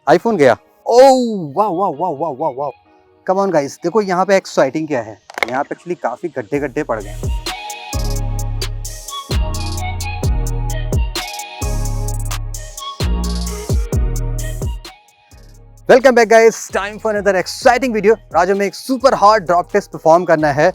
IPhone गया। ओह वाह वाह वाह वाह वाह वाह, कम ऑन गाइस, देखो यहाँ पे एक्साइटिंग क्या है, यहाँ पे एक्चुअली काफी गड्ढे गड्ढे पड़ गए हैं। Welcome back guys, time for another exciting video. आज हमें एक super hard drop test perform करना है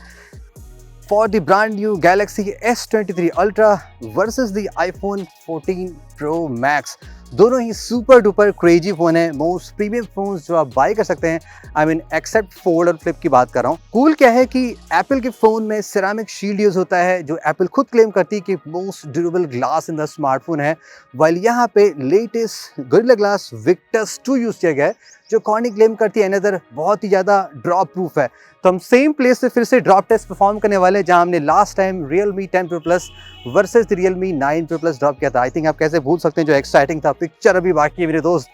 for the brand new Galaxy S23 Ultra versus the iPhone 14 Pro Max। दोनों ही सुपर डुपर क्रेजी फोन है, मोस्ट प्रीमियम फोन जो आप बाय कर सकते हैं। आई मीन एक्सेप्ट फोल्ड और फ्लिप की बात कर रहा हूँ। कूल क्या है कि एप्पल के फोन में सिरेमिक शील्ड यूज होता है, जो एप्पल खुद क्लेम करती है कि most durable glass in the smartphone है, वाइल यहाँ पे latest gorilla glass Victus 2 use किया गया है, जो कॉर्निंग क्लेम करती है अनदर बहुत ही ज़्यादा ड्रॉप प्रूफ है। तो हम सेम प्लेस से फिर से ड्रॉप टेस्ट परफॉर्म करने वाले हैं, जहां हमने last time Realme 10 Pro Plus versus Realme 9 Pro Plus drop किया था। आई थिंक आप कैसे भूल सकते हैं, जो एक्साइटिंग था। पिक्चर अभी बाकी है मेरे दोस्त।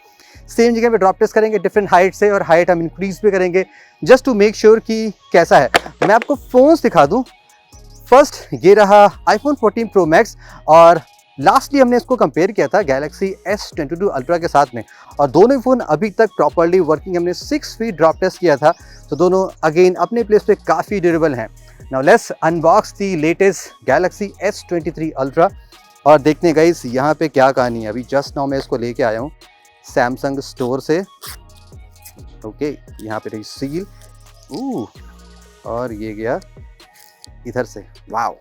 सेम जगह पे ड्रॉप टेस्ट करेंगे डिफरेंट हाइट से, और हाइट हम इंक्रीज भी करेंगे जस्ट टू मेक श्योर कि कैसा है। मैं आपको फोन्स दिखा दूँ। फर्स्ट ये रहा iPhone 14 Pro Max, और लास्टली हमने इसको कंपेयर किया था Galaxy S22 Ultra के साथ में, और दोनों फ़ोन अभी तक प्रॉपर्ली वर्किंग। हमने 6 फीट ड्रॉप टेस्ट किया था, तो दोनों अगेन अपने प्लेस पे काफ़ी ड्यूरेबल हैं। Now let's unbox the latest Galaxy S23 Ultra और देखते हैं गाइस यहाँ पे क्या कहानी है। अभी जस्ट नाउ मैं इसको लेके आया हूँ सैमसंग स्टोर से। ओके, यहाँ पे रही सील, और ये गया इधर से। वाओ,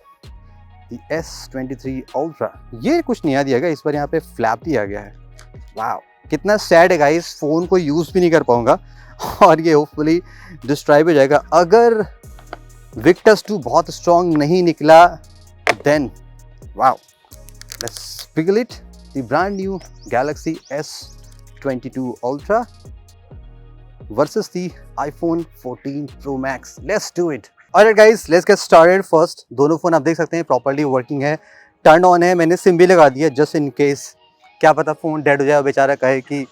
S23 Ultra, ये कुछ नया दिया गया इस बार, यहाँ पे फ्लैप दिया गया है। वाह, कितना सैड है गाइस, फ़ोन को यूज़ भी नहीं कर पाऊंगा और ये होपफुली डिस्ट्रॉय हो जाएगा। अगर विक्टस 2 बहुत स्ट्रॉन्ग नहीं निकला then wow, let's pickle it. The brand new Galaxy S22 Ultra versus the iPhone 14 Pro Max। Let's do it. Alright guys, let's get started. First दोनों फोन आप देख सकते हैं प्रॉपर्ली वर्किंग है, टर्न ऑन है। मैंने सिम भी लगा दिया जस्ट इन केस, क्या पता फोन डेड हो जाए, बेचारा कहे कि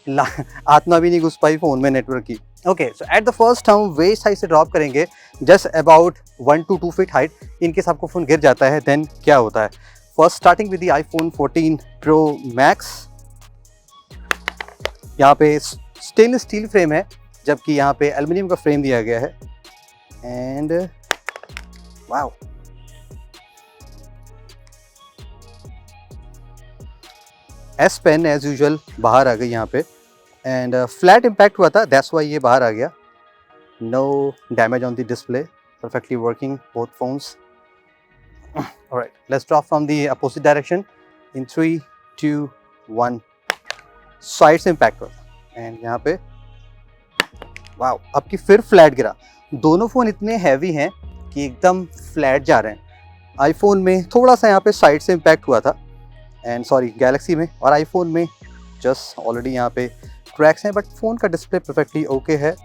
आत्मा भी नहीं घुस पाई फोन में नेटवर्क की। Okay, so at the first हम वेस्ट हाइट से ड्रॉप करेंगे, just about 1 to 2 feet height. In case आपको फोन गिर जाता है देन क्या होता है। First starting with the iPhone 14 Pro Max। यहाँ पे स्टेनलेस स्टील फ्रेम है, जबकि यहाँ पे एल्युमिनियम का फ्रेम दिया गया है। And wow, S pen as usual बाहर आ गई यहाँ पे, एंड फ्लैट इम्पैक्ट हुआ था, दैट्स वाई ये बाहर आ गया। No damage on the display, perfectly working both phones. Alright, let's drop from the opposite direction in 3, 2, 1। Side से इम्पैक्ट हुआ, एंड यहाँ पे वाओ, अब की फिर फ्लैट गिरा। दोनों फ़ोन इतने हैवी हैं कि एकदम फ्लैट जा रहे हैं। आईफोन में थोड़ा सा यहाँ पे साइड से इम्पैक्ट हुआ था, एंड सॉरी गैलेक्सी में, और आईफोन में जस्ट ऑलरेडी यहाँ पे क्रैक्स हैं, बट फ़ोन का डिस्प्ले परफेक्टली ओके है,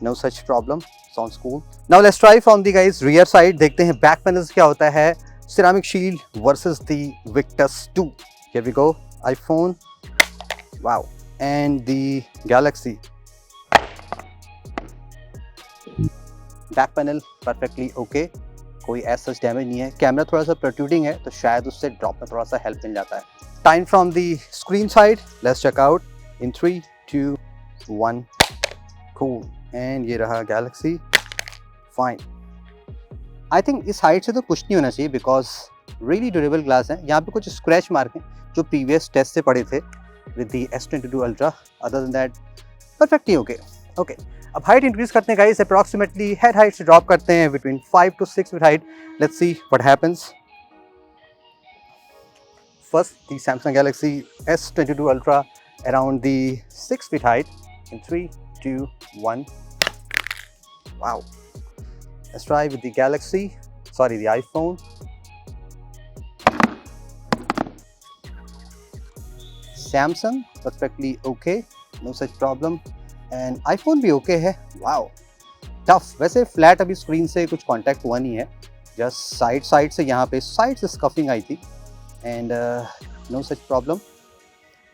no such problem, sounds cool. Now let's try from the guys rear side, देखते हैं बैक पैनल क्या होता है। Ceramic shield versus the Victus 2। Here we go, iPhone, wow, and the Galaxy. Back panel perfectly okay, कोई as such damage नहीं है। Camera थोड़ा सा प्रोट्रूडिंग है, तो शायद उससे ड्रॉप में थोड़ा सा हेल्प मिल जाता है। Time from the screen side, let's check out in 3, 2, 1। Cool, and ये रहा गैलेक्सी, फाइन। आई थिंक इस हाइट से तो कुछ नहीं होना चाहिए, बिकॉज रियली ड्यूरेबल ग्लास है। यहाँ पे कुछ स्क्रैच मार्क हैं जो प्रीवियस टेस्ट से पड़े थे with the S22 Ultra। Other than that perfectly okay. Okay, अब हाइट इंक्रीज करते हैं गाइस, अप्रॉक्सीमेटली हेड हाइट से ड्रॉप करते हैं between 5 to 6 feet height. Let's see what happens. First the Samsung Galaxy S22 Ultra around the 6 feet height in 3, 2, 1. Wow, let's try with the Galaxy, sorry the iPhone. Samsung perfectly okay, no such problem, and iPhone भी okay है। Wow, tough. वैसे flat अभी screen से कुछ contact हुआ नहीं है, just side से यहाँ पे साइड से स्कफिंग आई थी, एंड नो सच प्रॉब्लम।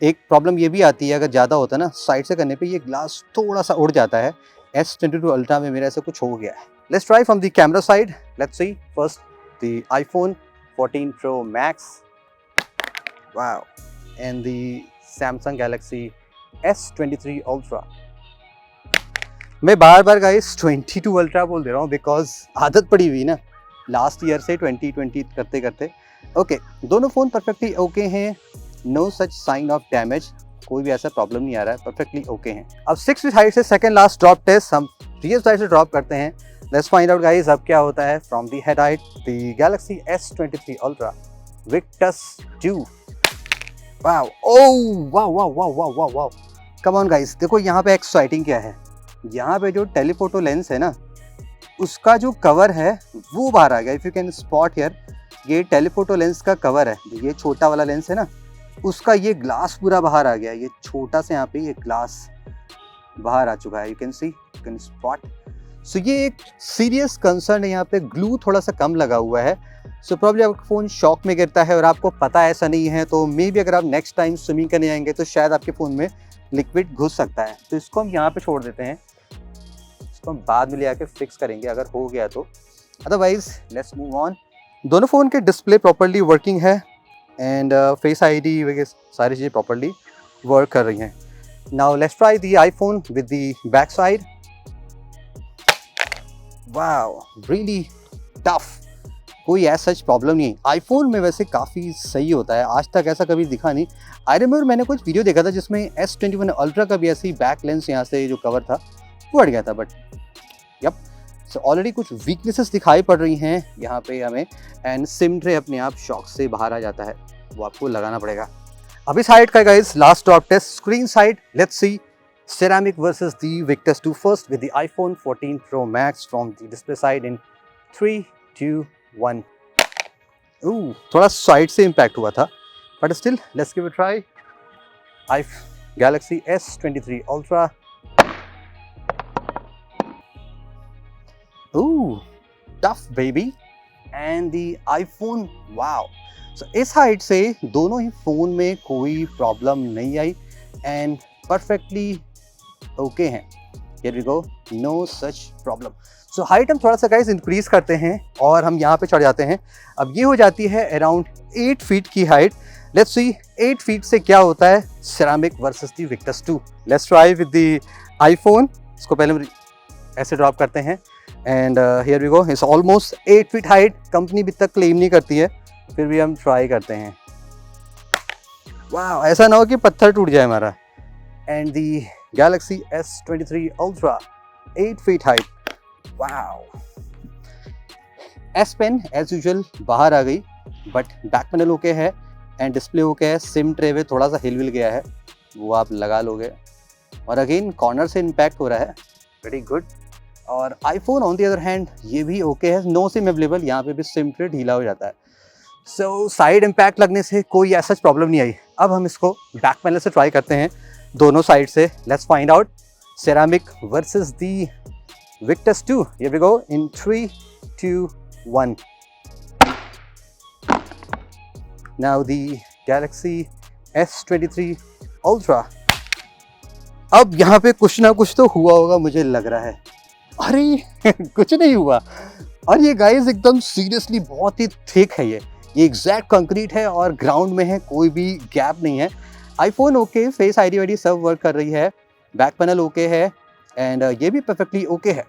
एक प्रॉब्लम ये भी आती है, अगर ज़्यादा होता है ना साइड से करने पे, ये ग्लास थोड़ा सा उड़ जाता है। S22 Ultra में मेरे ऐसा कुछ हो गया है। Let's try from the camera side, let's C first the iPhone 14 Pro Max, wow, and the Samsung Galaxy S23 Ultra। मैं बार बार गाइस 22 अल्ट्रा बोल दे रहा हूँ बिकॉज आदत पड़ी हुई ना लास्ट ईयर से 2020 करते करते। ओके, दोनों फ़ोन परफेक्टली ओके हैं, no such sign of damage, कोई भी ऐसा प्रॉब्लम नहीं आ रहा है, परफेक्टली ओके हैं। अब 6 फीट हाइट से सेकंड लास्ट ड्रॉप टेस्ट हम रियल साइड से ड्रॉप करते हैं। लेट्स फाइंड आउट गाइस अब क्या होता है from the head height the Galaxy S23 Ultra Victus 2। Wow, oh wow wow wow wow wow wow, come on guys. देखो यहाँ पे एक्साइटिंग क्या है, यहाँ पे जो टेलीफोटो लेंस है ना उसका जो कवर है वो बाहर आ गया। If you can spot here, ये टेलीफोटो लेंस का कवर है, ये छोटा वाला लेंस है ना उसका ये ग्लास पूरा बाहर आ गया। ये छोटा से यहाँ पे ये ग्लास बाहर आ चुका है, you can see, you can spot. So ये एक सीरियस कंसर्न है, यहाँ पे ग्लू थोड़ा सा कम लगा हुआ है। सो प्रॉब्ली आपका फ़ोन शॉक में गिरता है और आपको पता ऐसा नहीं है, तो मे बी अगर आप नेक्स्ट टाइम स्विमिंग करने जाएंगे तो शायद आपके फ़ोन में लिक्विड घुस सकता है। तो इसको हम यहाँ पे छोड़ देते हैं, इसको हम बाद में ले आके फिक्स करेंगे अगर हो गया तो। Otherwise let's move on. दोनों फ़ोन के डिस्प्ले प्रॉपर्ली वर्किंग है एंड फेस आईडी वगैरह सारी चीज़ें प्रॉपर्ली वर्क कर रही हैं। Now let's try the iPhone with the back side. Wow, really tough, कोई ऐसा सच प्रॉब्लम नहीं। आईफोन में वैसे काफ़ी सही होता है, आज तक ऐसा कभी दिखा नहीं। आई रिमेंबर मैंने कुछ वीडियो देखा था जिसमें S21 Ultra का भी ऐसे ही बैक लेंस यहाँ से जो कवर था वो हट गया था, बट यप। सो ऑलरेडी कुछ वीकनेसेस दिखाई पड़ रही हैं यहाँ पे हमें, एंड सिम ट्रे अपने आप शॉक से बाहर आ जाता है, वो आपको लगाना पड़ेगा। अभी साइड का guys last drop test, screen side. Let's see Ceramic versus the Victus 2 first with the iPhone 14 Pro Max from the display side in 3, 2, 1. थोड़ा साइड से इम्पैक्ट हुआ था, but still let's give it try. Galaxy S23 Ultra। Tough baby and the iPhone, wow. So इस height से दोनों ही phone में कोई problem नहीं आई एंड परफेक्टली ओके हैं। Here we go, no such problem. So height हम थोड़ा सा गाइस इंक्रीज करते हैं और हम यहाँ पे चढ़ जाते हैं। अब ये हो जाती है अराउंड 8 फीट की हाइट। लेट्स सी 8 फीट से क्या होता है Ceramic versus the Victus 2। Let's try with the iPhone. इसको पहले हम ऐसे ड्रॉप करते हैं and here we go, it's almost 8 feet height. Company भी तक क्लेम नहीं करती है, फिर भी हम ट्राई करते हैं। वाह, ऐसा ना हो कि पत्थर टूट जाए हमारा। And the Galaxy S23 Ultra 8 feet height। Wow, S Pen as usual बाहर आ गई, बट बैक पैनल ओके है एंड डिस्प्ले ओके है। सिम ट्रे में थोड़ा सा हिल विल गया है, वो आप लगा लोगे, और अगेन कॉर्नर से इम्पैक्ट हो रहा है, वेरी गुड। और iPhone on the other hand ये भी ओके है, नो सिम अवेलेबल, यहाँ पे भी सिम ट्रे ढीला हो जाता है। सो साइड इम्पैक्ट लगने से कोई ऐसा प्रॉब्लम नहीं आई। अब हम इसको बैक पैनल से ट्राई करते हैं दोनों साइड से। Let's find out Ceramic versus the Victus 2। Here we go in 3, 2, 1। Now the Galaxy S23 Ultra। अब यहाँ पे कुछ ना कुछ तो हुआ होगा मुझे लग रहा है। अरे कुछ नहीं हुआ, और ये गाइस एकदम सीरियसली बहुत ही थिक है, ये एग्जैक्ट कंक्रीट है और ग्राउंड में है, कोई भी गैप नहीं है। आईफोन ओके, फेस आईडी वाईडी सब वर्क कर रही है, बैक पैनल ओके है एंड ये भी परफेक्टली ओके है।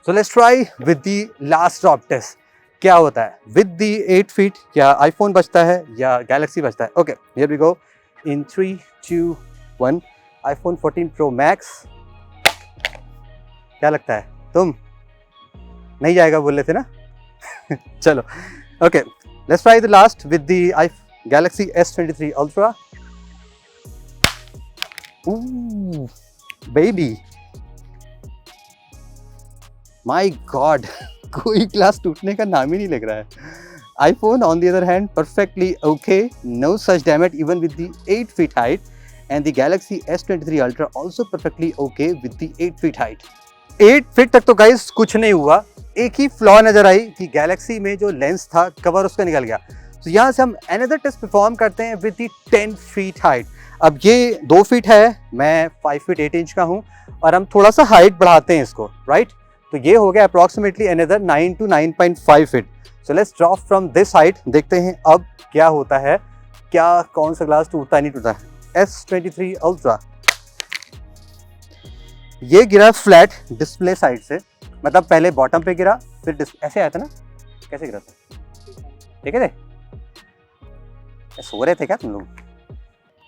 So let's try with the last drop test, क्या होता है विद द 8 फीट, क्या आईफोन बचता है या गैलेक्सी बचता है। Okay, here we go in 3, 2, 1। IPhone 14 Pro Max। क्या लगता है, तुम नहीं जाएगा बोल रहे थे ना चलो, okay let's try the last with the Galaxy S23 Ultra। Baby, my God, कोई ग्लास टूटने का नाम ही नहीं लग रहा है। IPhone on the other hand perfectly okay, no such damage even with the 8 feet height, and the Galaxy S23 Ultra also perfectly okay with the 8 feet height. 8 feet तक तो गाइस कुछ नहीं हुआ, एक ही फ्लॉ नजर आई कि गैलेक्सी में जो लेंस था कवर उसका निकल गया। तो यहाँ से हम अनदर टेस्ट परफॉर्म करते हैं विद द 10 फीट हाइट। अब ये 2 फीट है, मैं 5 फीट 8 इंच का हूँ, और हम थोड़ा सा हाइट बढ़ाते हैं इसको, राइट। तो ये हो गया approximately another 9 to 9.5 feet. So let's drop from this height, देखते हैं अब क्या होता है, क्या कौन सा ग्लास टूटता है नहीं टूटता है। S23 Ultra। ये गिरा फ्लैट डिस्प्ले साइड से, मतलब पहले बॉटम पे गिरा फिर ऐसे आया था ना, कैसे गिरा था? ठीक है, सो रहे थे क्या तुम लोग?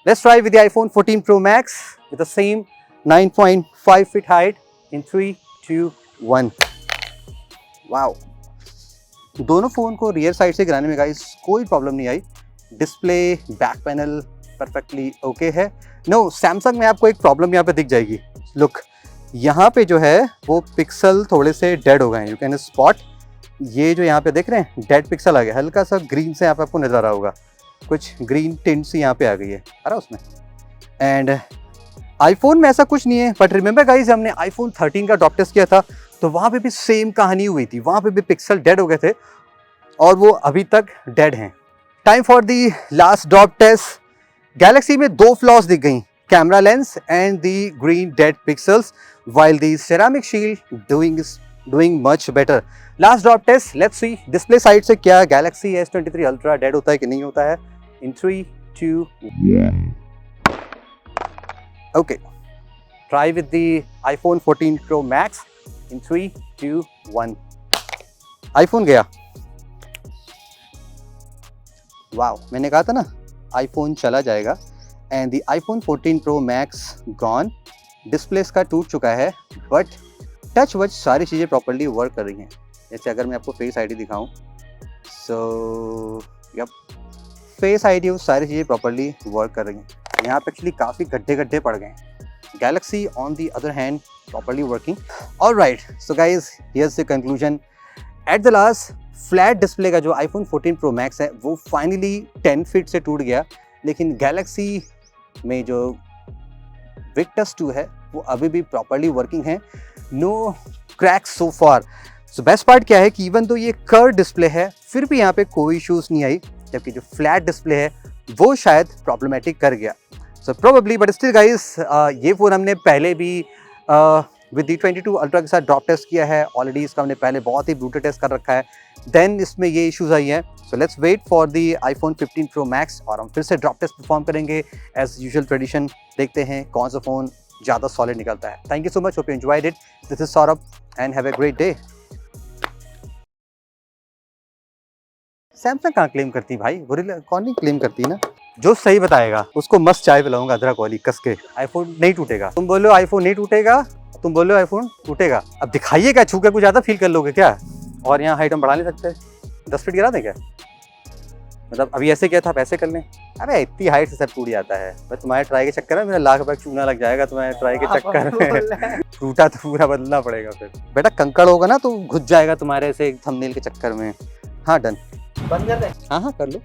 Let's try with the iPhone 14 Pro Max with the same 9.5 feet height in 3, 2, 1. Wow, दोनों फोन को रियर साइड से गिराने में गाइस कोई प्रॉब्लम नहीं आई। Display, back panel perfectly okay है। नो, सैमसंग में आपको एक प्रॉब्लम यहाँ पे दिख जाएगी। लुक, यहाँ पे जो है वो पिक्सल थोड़े से डेड हो गए हैं, यू कैन स्पॉट। ये जो यहाँ पे देख रहे हैं डेड पिक्सल आ गया, हल्का सा ग्रीन से यहाँ पे आपको नजर आ रहा होगा, कुछ ग्रीन टिंट सी यहाँ पे आ गई है, आ रहा उसमें। एंड आईफोन में ऐसा कुछ नहीं है, बट रिमेंबर गाइस, हमने iPhone 13 का ड्रॉप टेस्ट किया था तो वहाँ पे भी सेम कहानी हुई थी, वहाँ पे भी पिक्सल डेड हो गए थे और वो अभी तक डेड हैं। Time for the last drop test. Galaxy में दो फ्लॉज दिख गई, camera lens and the green dead pixels, while the ceramic shield doing much better. Last drop test, let's see display side से क्या Galaxy S23 Ultra dead होता है कि नहीं होता है। In 3, 2, okay. Try with the iPhone 14 Pro Max in 3, 2, 1. iPhone गया। Wow, मैंने कहा था ना iPhone चला जाएगा। And the iPhone 14 Pro Max gone. Display इसका टूट चुका है, बट टच वच सारी चीज़ें प्रॉपर्ली वर्क कर रही हैं। जैसे अगर मैं आपको फेस आईडी दिखाऊं, सो यप, फेस आईडी वो सारी चीज़ें प्रॉपर्ली वर्क कर रही हैं। यहाँ पे एक्चुअली काफ़ी गड्ढे पड़ गए हैं। Galaxy on the other hand properly working. Alright, so guys, here's the conclusion. At the last, flat display का जो iPhone 14 Pro Max है वो फाइनली 10 फीट से टूट गया, लेकिन गैलेक्सी में जो Victus 2 है वो अभी भी प्रॉपर्ली वर्किंग है, नो क्रैक सो फार। सो बेस्ट पार्ट क्या है कि इवन तो ये कर्व डिस्प्ले है फिर भी यहाँ पे कोई इश्यूज नहीं आई, जबकि जो फ्लैट डिस्प्ले है वो शायद प्रॉब्लमेटिक कर गया। So probably, but still guys, ये फ़ोन हमने पहले भी विद दी 22 अल्ट्रा के साथ ड्रॉप टेस्ट किया है ऑलरेडी, इसका हमने पहले बहुत ही ब्रूटल टेस्ट कर रखा है, देन इसमें ये इश्यूज आई हैं। So let's wait for the iPhone 15 Pro Max और हम फिर से ड्रॉप टेस्ट परफॉर्म करेंगे एज यूजुअल ट्रेडिशन। देखते हैं कौन सा फ़ोन ज़्यादा सॉलिड निकलता है। Thank you so much, hope you enjoyed it. This is Saurabh and have a great day. Samsung कहाँ क्लेम करती भाई, गोरिल्ला कौन नहीं क्लेम करती ना। जो सही बताएगा उसको मस्त चाय पिलाऊंगा अदरक वाली कस के। आईफोन नहीं टूटेगा, तुम बोलो आईफोन नहीं टूटेगा, तुम बोलो आईफोन टूटेगा। अब दिखाइएगा, छू के कुछ ज़्यादा फील कर लोगे क्या? और यहाँ हाइट हम बढ़ा नहीं सकते, 10 फीट गिरा दें क्या? मतलब अभी ऐसे किया था, आप ऐसे कर लें। अरे इतनी हाइट से सब टूट जाता है, बस तुम्हारे ट्राई के चक्कर में मेरा लाख रुपये चूना लग जाएगा तुम्हारे ट्राई के चक्कर में। टूटा तो पूरा बदलना पड़ेगा फिर। बेटा कंकड़ होगा ना तो घुस जाएगा तुम्हारे से थंबनेल के चक्कर में। हाँ डन, बंद कर दे। हाँ कर लो।